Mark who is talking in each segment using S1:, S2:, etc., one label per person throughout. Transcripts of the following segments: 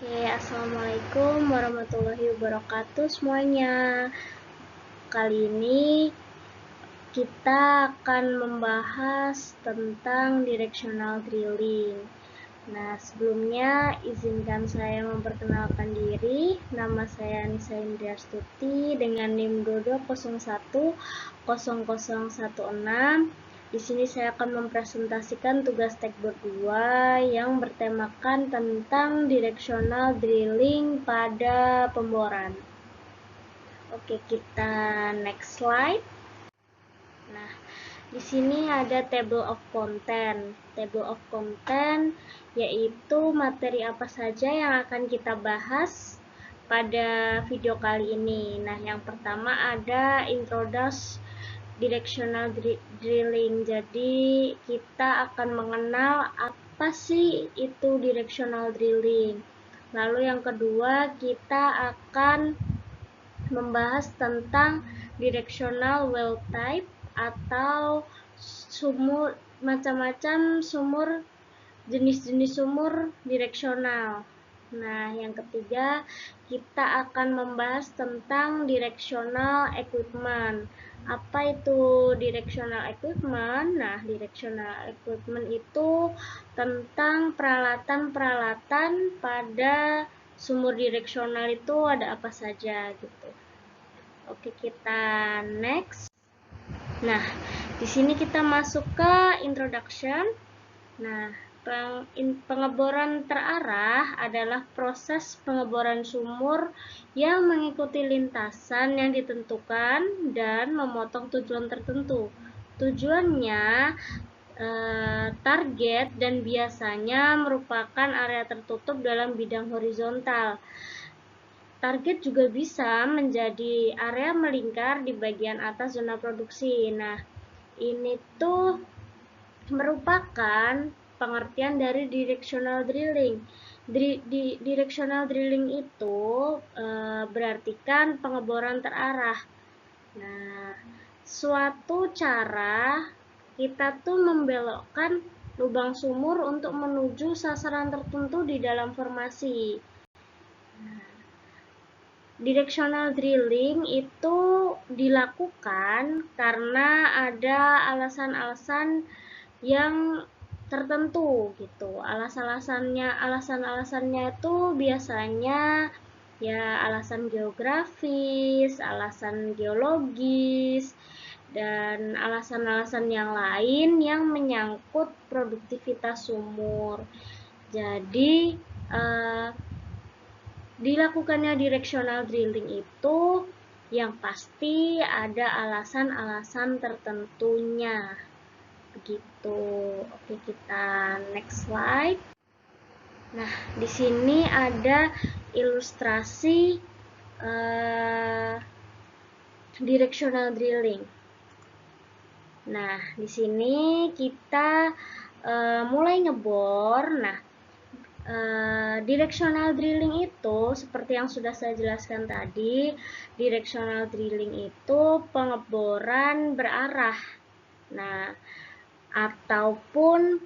S1: Oke, assalamualaikum warahmatullahi wabarakatuh semuanya. Kali ini kita akan membahas tentang directional drilling. Nah, sebelumnya izinkan saya memperkenalkan diri. Nama saya Anissa Indriastuti dengan NIM 22010016. Di sini saya akan mempresentasikan tugas Techboard 2 yang bertemakan tentang directional drilling pada pemboran. Oke, kita next slide. Nah, di sini ada table of content. Table of content yaitu materi apa saja yang akan kita bahas pada video kali ini. Nah, yang pertama ada introduce directional drilling. Jadi, kita akan mengenal apa sih itu directional drilling. Lalu yang kedua, kita akan membahas tentang directional well type atau sumur, macam-macam sumur, jenis-jenis sumur direksional. Nah, yang ketiga, kita akan membahas tentang directional equipment. Apa itu directional equipment? Nah, directional equipment itu tentang peralatan-peralatan pada sumur direksional itu ada apa saja gitu. Oke, kita next. Nah, di sini kita masuk ke introduction. Nah, pengeboran terarah adalah proses pengeboran sumur yang mengikuti lintasan yang ditentukan dan memotong tujuan tertentu. Tujuannya target dan biasanya merupakan area tertutup dalam bidang horizontal. Target juga bisa menjadi area melingkar di bagian atas zona produksi. Nah, ini tuh merupakan pengertian dari directional drilling. Directional drilling itu berarti kan pengeboran terarah. Nah, suatu cara kita tuh membelokkan lubang sumur untuk menuju sasaran tertentu di dalam formasi. Nah, directional drilling itu dilakukan karena ada alasan-alasan yang tertentu gitu. Alasan-alasannya itu biasanya ya alasan geografis, alasan geologis, dan alasan-alasan yang lain yang menyangkut produktivitas sumur. Jadi dilakukannya directional drilling itu yang pasti ada alasan-alasan tertentunya. Begitu. Oke, kita next slide. Nah, di sini ada ilustrasi directional drilling. Nah, di sini kita mulai ngebor. Nah, directional drilling itu seperti yang sudah saya jelaskan tadi, directional drilling itu pengeboran berarah. Nah, ataupun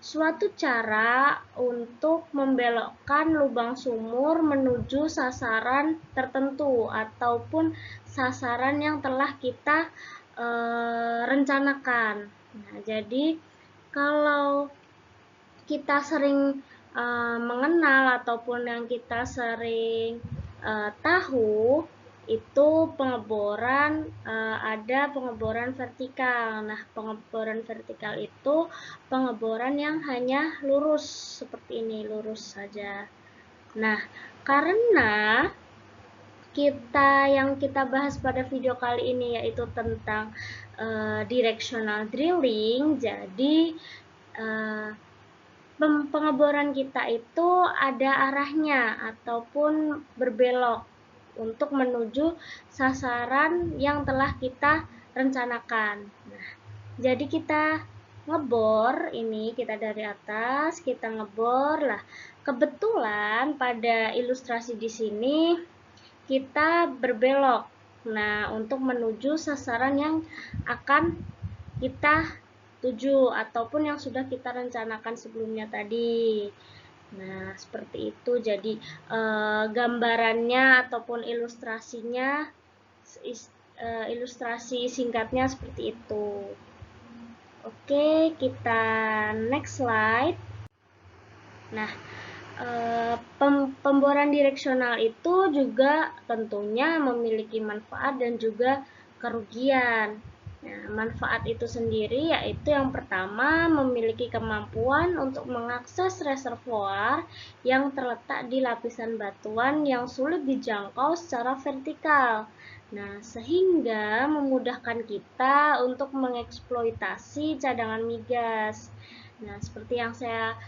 S1: suatu cara untuk membelokkan lubang sumur menuju sasaran tertentu ataupun sasaran yang telah kita rencanakan. Nah, jadi kalau kita sering mengenal ataupun yang kita sering tahu itu pengeboran ada pengeboran vertikal. Nah, pengeboran vertikal itu pengeboran yang hanya lurus seperti ini, lurus saja. Nah, karena yang kita bahas pada video kali ini yaitu tentang directional drilling, jadi pengeboran kita itu ada arahnya ataupun berbelok untuk menuju sasaran yang telah kita rencanakan. Nah, jadi kita ngebor ini, kita dari atas, kita ngebor lah. Kebetulan pada ilustrasi di sini kita berbelok. Nah, untuk menuju sasaran yang akan kita tuju ataupun yang sudah kita rencanakan sebelumnya tadi. Nah, seperti itu. Jadi gambarannya ataupun ilustrasinya, ilustrasi singkatnya seperti itu. Oke, kita next slide. Nah, pemboran direksional itu juga tentunya memiliki manfaat dan juga kerugian. Nah, manfaat itu sendiri yaitu yang pertama memiliki kemampuan untuk mengakses reservoir yang terletak di lapisan batuan yang sulit dijangkau secara vertikal. Nah, sehingga memudahkan kita untuk mengeksploitasi cadangan migas. Nah, seperti yang saya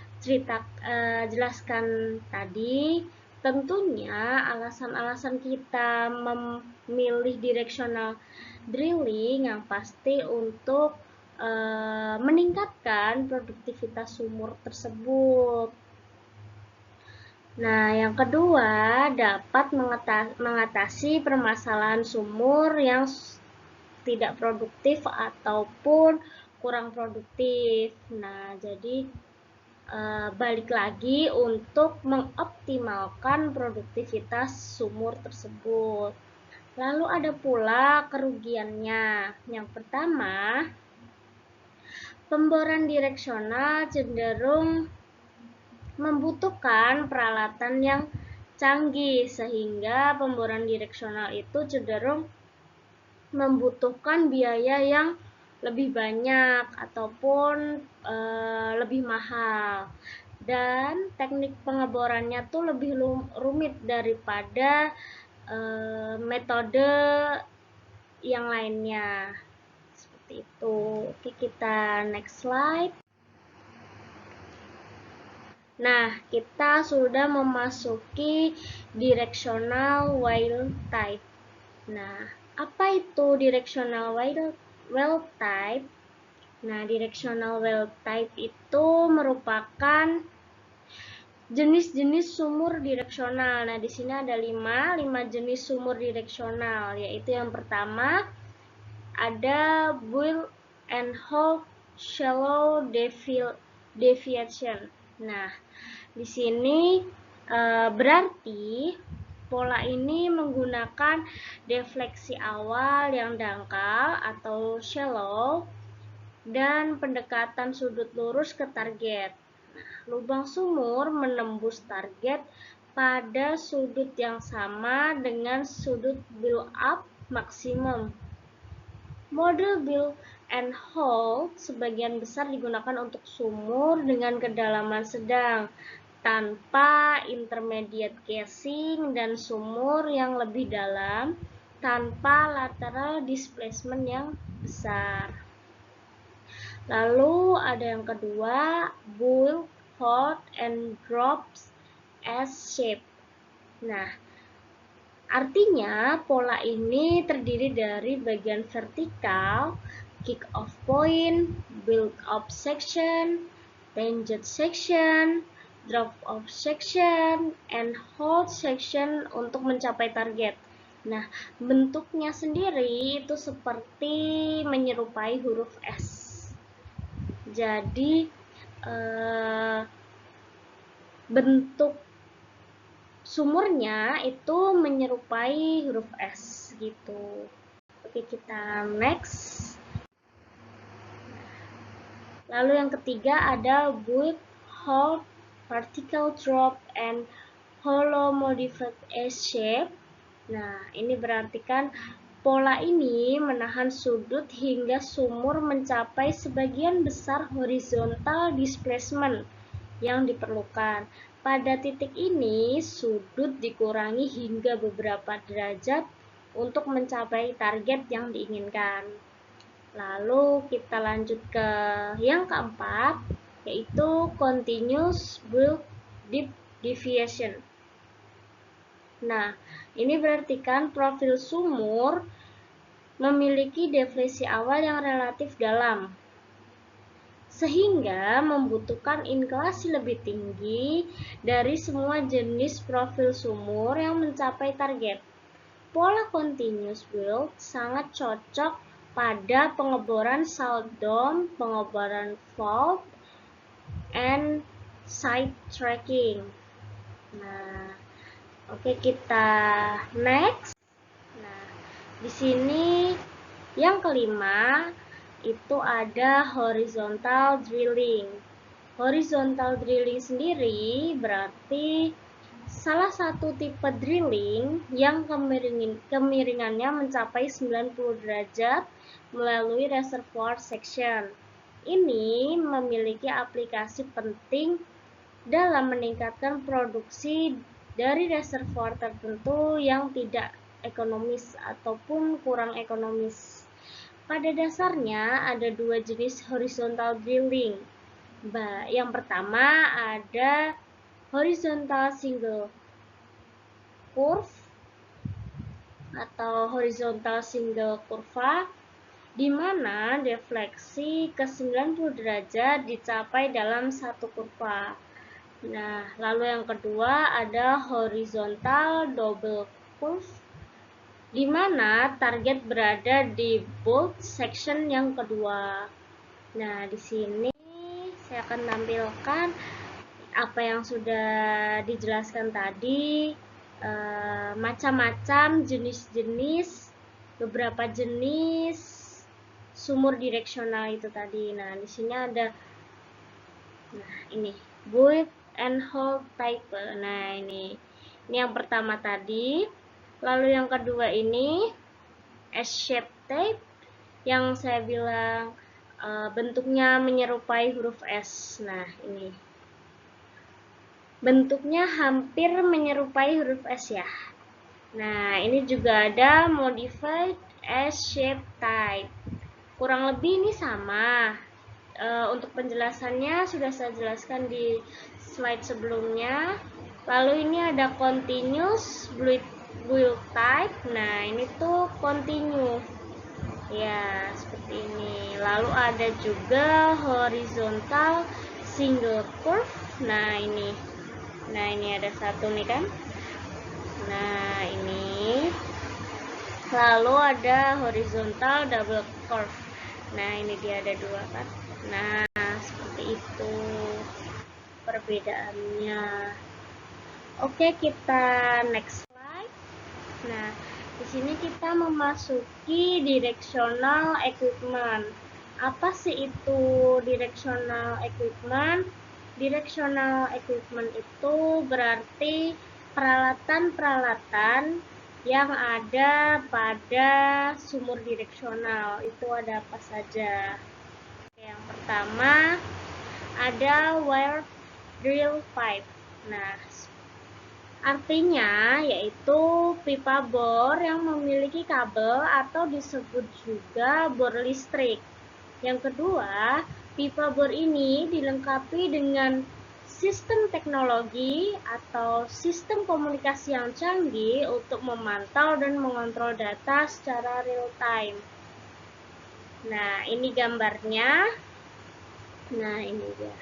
S1: jelaskan tadi, tentunya alasan-alasan kita memilih directional drilling yang pasti untuk meningkatkan produktivitas sumur tersebut. Nah, yang kedua, dapat mengatasi permasalahan sumur yang tidak produktif ataupun kurang produktif. Nah, jadi balik lagi untuk mengoptimalkan produktivitas sumur tersebut. Lalu ada pula kerugiannya. Yang pertama, pemboran direksional cenderung membutuhkan peralatan yang canggih, sehingga pemboran direksional itu cenderung membutuhkan biaya yang lebih banyak ataupun lebih mahal, dan teknik pengeborannya tuh lebih rumit daripada metode yang lainnya. Seperti itu. Oke, kita next slide. Nah, kita sudah memasuki directional well type. Nah, apa itu directional well type? Nah, directional well type itu merupakan jenis-jenis sumur direksional. Nah, di sini ada 5 jenis sumur direksional, yaitu yang pertama ada build and hold shallow deviation. Nah, di sini berarti pola ini menggunakan defleksi awal yang dangkal atau shallow dan pendekatan sudut lurus ke target. Nah, lubang sumur menembus target pada sudut yang sama dengan sudut build up maksimum. Model build and hold sebagian besar digunakan untuk sumur dengan kedalaman sedang, tanpa intermediate casing, dan sumur yang lebih dalam tanpa lateral displacement yang besar. Lalu ada yang kedua, build, hold, and drops S shape. Nah, artinya pola ini terdiri dari bagian vertikal, kick off point, build up section, tangent section, drop off section, and hold section untuk mencapai target. Nah, bentuknya sendiri itu seperti menyerupai huruf S. Jadi bentuk sumurnya itu menyerupai huruf S gitu. Oke, kita next. Lalu yang ketiga ada build, hold, vertical drop, and hollow modified S shape. Nah, ini berartikan pola ini menahan sudut hingga sumur mencapai sebagian besar horizontal displacement yang diperlukan. Pada titik ini, sudut dikurangi hingga beberapa derajat untuk mencapai target yang diinginkan. Lalu kita lanjut ke yang keempat, yaitu continuous build deep deviation. Nah, ini berarti kan profil sumur memiliki deflasi awal yang relatif dalam, sehingga membutuhkan inklasi lebih tinggi dari semua jenis profil sumur yang mencapai target. Pola continuous build sangat cocok pada pengeboran salt dome, pengeboran fault, and side tracking. Nah, oke, kita next. Nah, di sini yang kelima itu ada horizontal drilling. Horizontal drilling sendiri berarti salah satu tipe drilling yang kemiringannya mencapai 90 derajat melalui reservoir section. Ini memiliki aplikasi penting dalam meningkatkan produksi dari reservoir tertentu yang tidak ekonomis ataupun kurang ekonomis. Pada dasarnya ada dua jenis horizontal drilling. Yang pertama ada horizontal single curve atau horizontal single kurva, di mana defleksi ke 90 derajat dicapai dalam satu kurva. Nah, lalu yang kedua ada horizontal double curve, di mana target berada di bolt section yang kedua. Nah, di sini saya akan tampilkan apa yang sudah dijelaskan tadi, macam-macam jenis-jenis, beberapa jenis sumur direksional itu tadi. Nah, di sini ada, nah ini buoy and hole type. Nah, ini yang pertama tadi. Lalu yang kedua ini S-shape type, yang saya bilang bentuknya menyerupai huruf S. Nah, ini bentuknya hampir menyerupai huruf S ya. Nah, ini juga ada modified S-shape type. Kurang lebih ini sama. Untuk penjelasannya sudah saya jelaskan di slide sebelumnya. Lalu ini ada continuous build type. Nah, ini tuh continue. Ya, seperti ini. Lalu ada juga horizontal single curve. Nah, ini ada satu nih kan. Nah, ini. Lalu ada horizontal double curve. Nah, ini dia ada dua kan. Nah, seperti itu perbedaannya. Oke, kita next slide. Nah, di sini kita memasuki directional equipment. Apa sih itu directional equipment? Directional equipment itu berarti peralatan-peralatan yang ada pada sumur direksional. Itu ada apa saja? Yang pertama ada wire drill pipe. Nah, artinya yaitu pipa bor yang memiliki kabel atau disebut juga bor listrik. Yang kedua, pipa bor ini dilengkapi dengan sistem teknologi atau sistem komunikasi yang canggih untuk memantau dan mengontrol data secara real time. Nah, ini gambarnya. Nah, ini dia.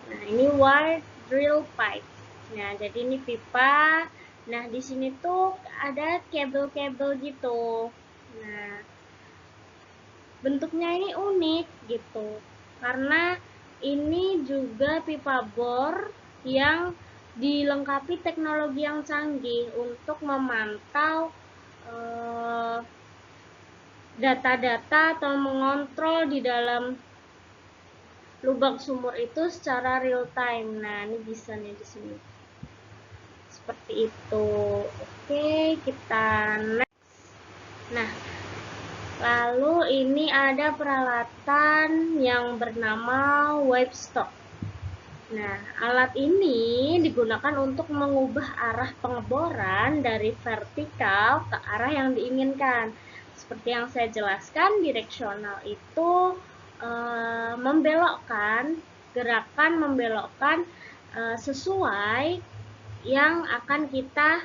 S1: Nah, ini wire drill pipe. Nah, jadi ini pipa. Nah, di sini tuh ada kabel-kabel gitu. Nah, bentuknya ini unik gitu. Karena ini juga pipa bor yang dilengkapi teknologi yang canggih untuk memantau data-data atau mengontrol di dalam lubang sumur itu secara real time. Nah, ini bisa nih di sini. Seperti itu. Oke, kita next. Nah, lalu ini ada peralatan yang bernama wipstock. Nah, alat ini digunakan untuk mengubah arah pengeboran dari vertikal ke arah yang diinginkan. Seperti yang saya jelaskan, direksional itu gerakan membelokkan sesuai yang akan kita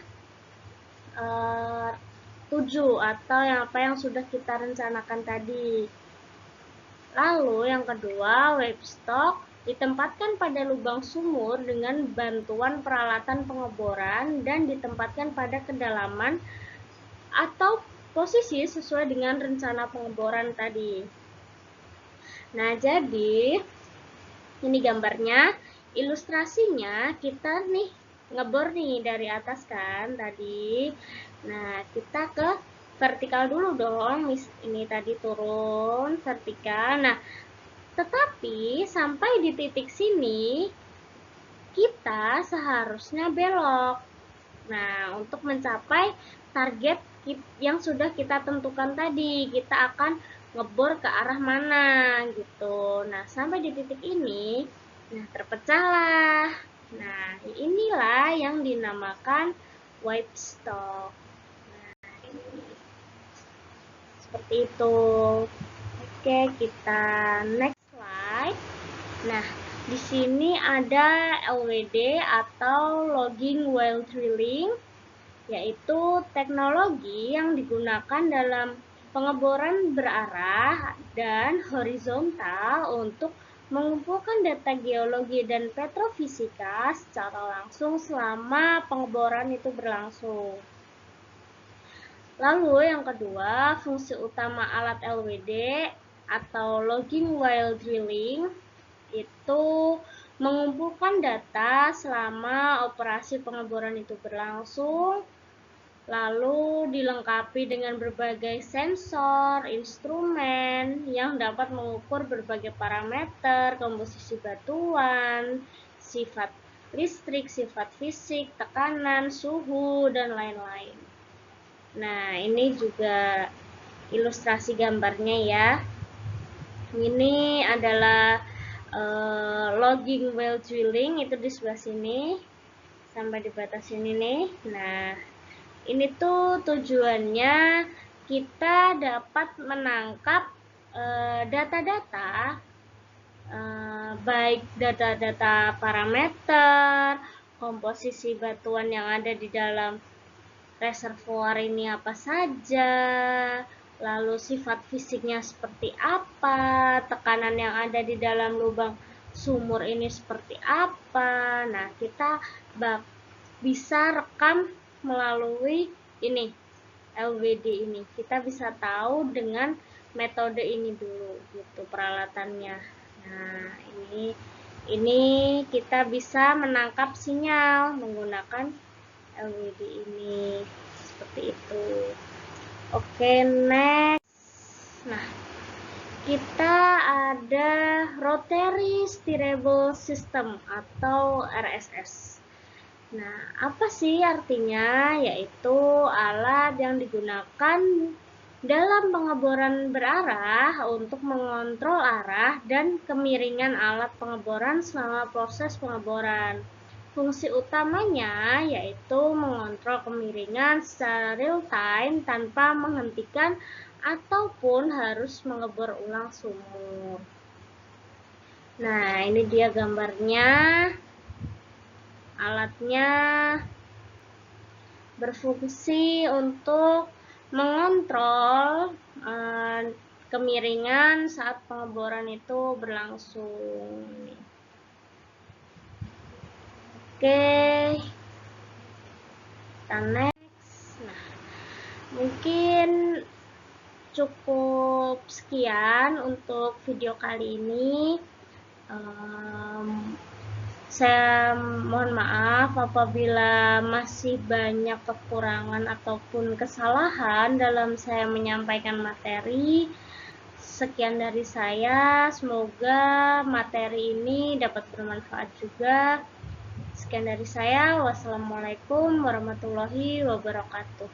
S1: tuju atau apa yang sudah kita rencanakan tadi. Lalu yang kedua, wipstock ditempatkan pada lubang sumur dengan bantuan peralatan pengeboran dan ditempatkan pada kedalaman atau posisi sesuai dengan rencana pengeboran tadi. Nah, jadi ini gambarnya. ilustrasinya kita nih ngebor nih dari atas kan tadi. Nah, kita ke vertikal dulu dong. Ini tadi turun vertikal. Nah, tetapi sampai di titik sini kita seharusnya belok. Nah, untuk mencapai target yang sudah kita tentukan tadi, kita akan ngebor ke arah mana gitu. Nah, sampai di titik ini, nah terpecahlah. Nah, inilah yang dinamakan wipe stop. Nah, ini seperti itu. Oke, kita next slide. Nah, di sini ada LWD atau logging while drilling, yaitu teknologi yang digunakan dalam pengeboran berarah dan horizontal untuk mengumpulkan data geologi dan petrofisika secara langsung selama pengeboran itu berlangsung. Lalu yang kedua, fungsi utama alat LWD atau logging while drilling itu mengumpulkan data selama operasi pengeboran itu berlangsung, lalu dilengkapi dengan berbagai sensor, instrumen yang dapat mengukur berbagai parameter, komposisi batuan, sifat listrik, sifat fisik, tekanan, suhu, dan lain-lain. Nah, ini juga ilustrasi gambarnya ya. Ini adalah logging while drilling, itu di sebelah sini sampai di batas sini nih. Nah, ini tuh tujuannya kita dapat menangkap data-data, baik data-data parameter, komposisi batuan yang ada di dalam reservoir ini apa saja, lalu sifat fisiknya seperti apa, tekanan yang ada di dalam lubang sumur ini seperti apa. Nah, kita bisa rekam melalui ini LWD ini. Kita bisa tahu dengan metode ini dulu gitu peralatannya. Nah, ini kita bisa menangkap sinyal menggunakan LWD ini seperti itu. Oke, next. Nah, kita ada rotary steerable system atau RSS. Nah, apa sih artinya? Yaitu alat yang digunakan dalam pengeboran berarah untuk mengontrol arah dan kemiringan alat pengeboran selama proses pengeboran. Fungsi utamanya yaitu mengontrol kemiringan secara real time tanpa menghentikan ataupun harus mengebor ulang sumur. Nah, ini dia gambarnya. Alatnya berfungsi untuk mengontrol kemiringan saat pengeboran itu berlangsung. Oke, kita next. Nah, mungkin cukup sekian untuk video kali ini. Saya mohon maaf apabila masih banyak kekurangan ataupun kesalahan dalam saya menyampaikan materi. Sekian dari saya, semoga materi ini dapat bermanfaat juga. Sekian dari saya, wassalamualaikum warahmatullahi wabarakatuh.